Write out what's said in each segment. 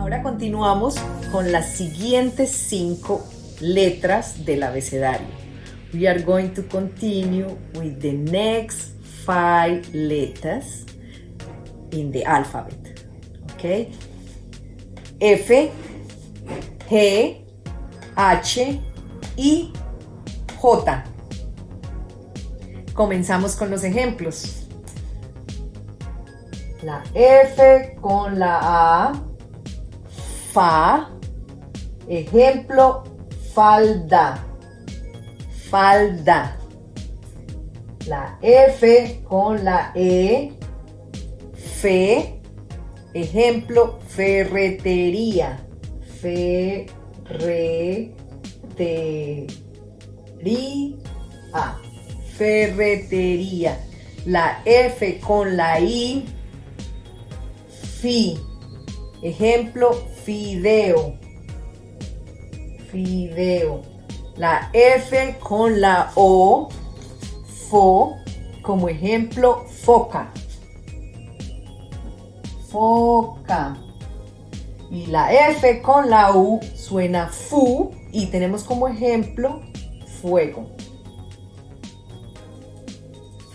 Ahora continuamos con las siguientes 5 letras del abecedario. We are going to continue with the next 5 letters in the alphabet. Okay? F, G, H, I, J. Comenzamos con los ejemplos. La F con la A, fa. Ejemplo, falda, falda. La F con la E, fe. Ejemplo, ferretería, ferretería. Ferretería. La F con la I, fi. Ejemplo, fideo, fideo. La F con la O, fo. Como ejemplo, foca, foca. Y la F con la U suena fu y tenemos como ejemplo fuego,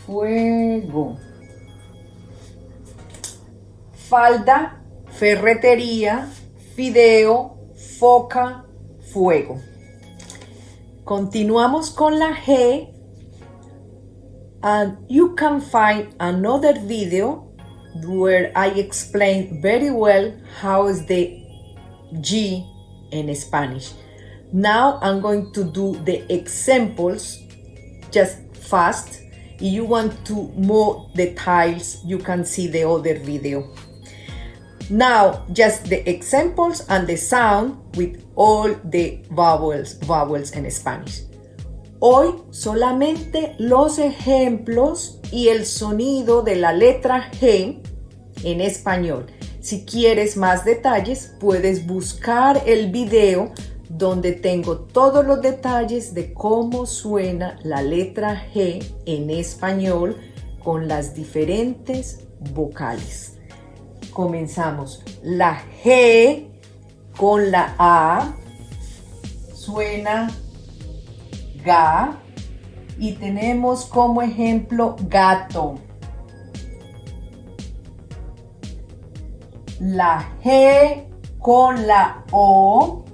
fuego. Falda, ferretería, fideo, foca, fuego. Continuamos con la G. And you can find another video where I explain very well how is the G in Spanish. Now I'm going to do the examples just fast. If you want to more details, you can see the other video. Now just the examples and the sound with all the vowels in Spanish. Hoy solamente los ejemplos y el sonido de la letra G en español. Si quieres más detalles, puedes buscar el video donde tengo todos los detalles de cómo suena la letra G en español con las diferentes vocales. Comenzamos. La G con la A suena ga y tenemos como ejemplo gato. La G con la O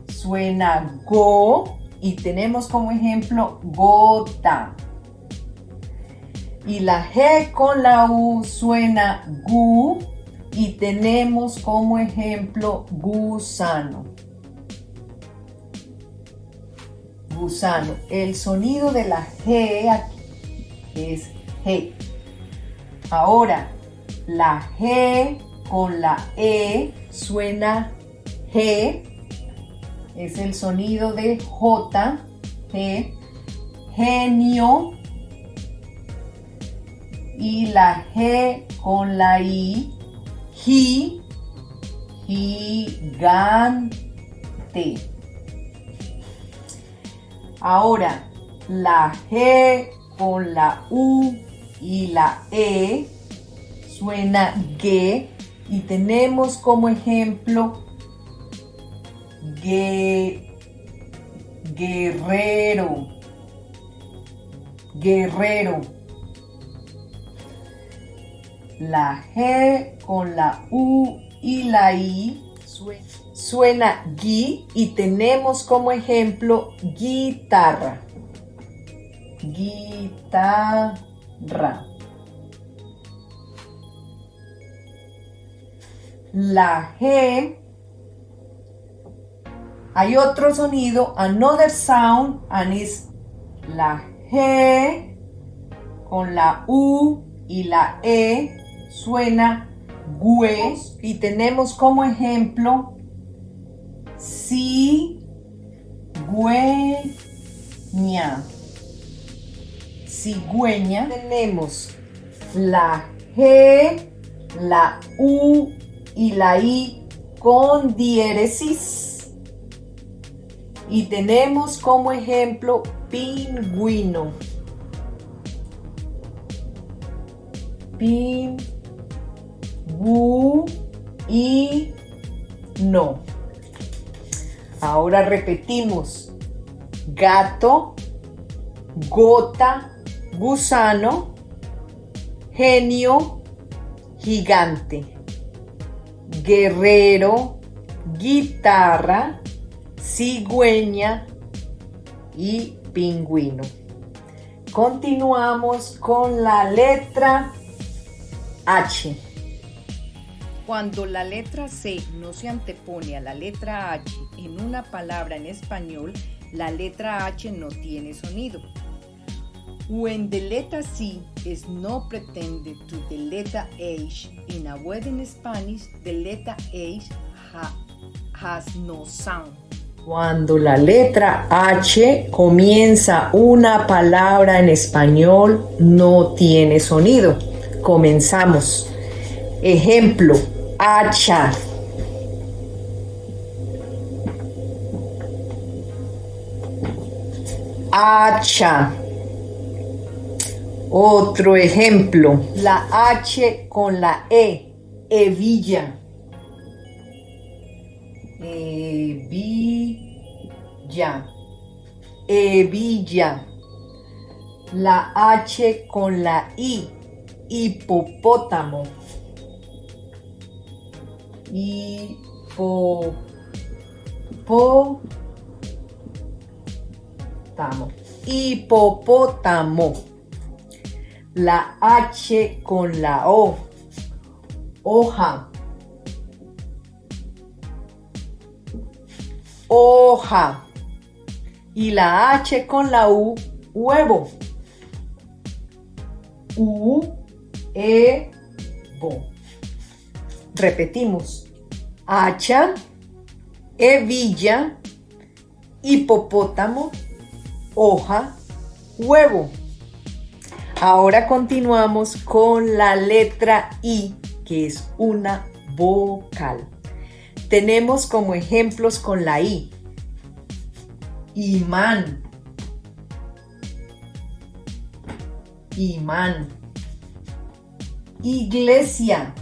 suena go y tenemos como ejemplo gota. Y la G con la U suena gu y tenemos como ejemplo gusano. Gusano. El sonido de la G aquí es G. Ahora, la G con la E suena G. Es el sonido de J. G. Genio. Y la G con la I, gi. Gigante. Ahora, la G con la U y la E suena ge y tenemos como ejemplo guerrero, guerrero. La G con la U y la I suena gui y tenemos como ejemplo guitarra, guitarra. La G, hay otro sonido, another sound, and is la G con la U y la E suena gue y tenemos como ejemplo cigüeña, cigüeña. Tenemos la G, la U y la I con diéresis y tenemos como ejemplo pingüino, pingüino. no. Ahora repetimos. Gato, gota, gusano, genio, gigante, guerrero, guitarra, cigüeña y pingüino. Continuamos con la letra H. Cuando la letra C no se antepone a la letra H en una palabra en español, la letra H no tiene sonido. When the letter C is not pretended to the letter H in a word in Spanish, the letter H has no sound. Cuando la letra H comienza una palabra en español, no tiene sonido. Comenzamos. Ejemplo, hacha. Hacha. Otro ejemplo, la H con la E, hebilla. Hebilla. Hebilla. La H con la I, hipopótamo. Hipopótamo. La H con la O, hoja. Hoja. Y la H con la U, huevo. Huevo. Repetimos. Hacha, hebilla, hipopótamo, hoja, huevo. Ahora continuamos con la letra I, que es una vocal. Tenemos como ejemplos con la I. Imán. Imán. Iglesia.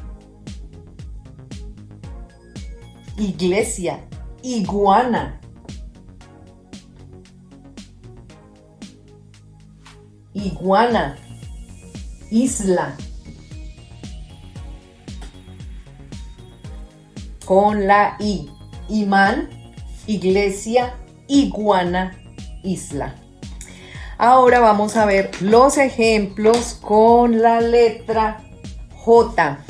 Iglesia. Iguana. Iguana. Isla. Con la I. Imán, iglesia, iguana, isla. Ahora vamos a ver los ejemplos con la letra J.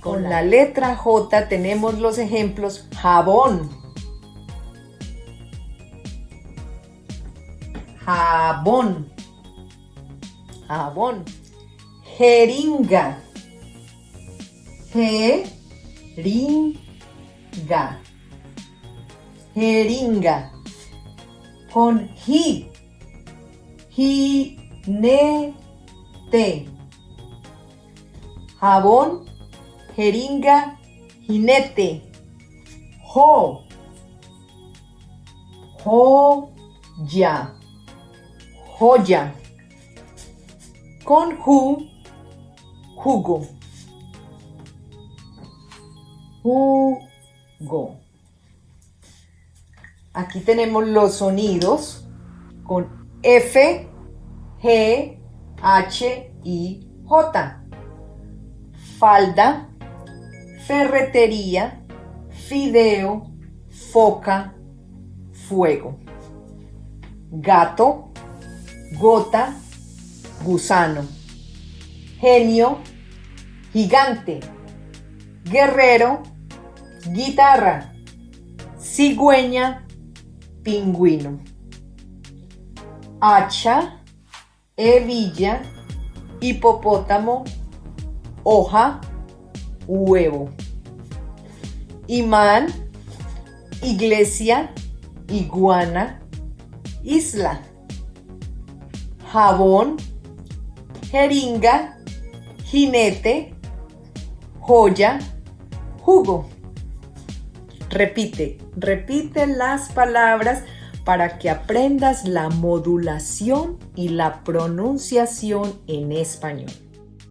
Con la letra J tenemos los ejemplos jabón. Jabón. Jabón. Jeringa. Jeringa. Jeringa. Con ji. Jinete. Jabón, jeringa, jinete. Jo. Joya. Joya. Con ju, jugo. Jugo. Aquí tenemos los sonidos con F, G, H y J. Falda, ferretería, fideo, foca, fuego. Gato, gota, gusano. Genio, gigante. Guerrero, guitarra. Cigüeña, pingüino. Hacha, hebilla, hipopótamo, hoja, huevo. Imán, iglesia, iguana, isla. Jabón, jeringa, jinete, joya, jugo. Repite las palabras para que aprendas la modulación y la pronunciación en español.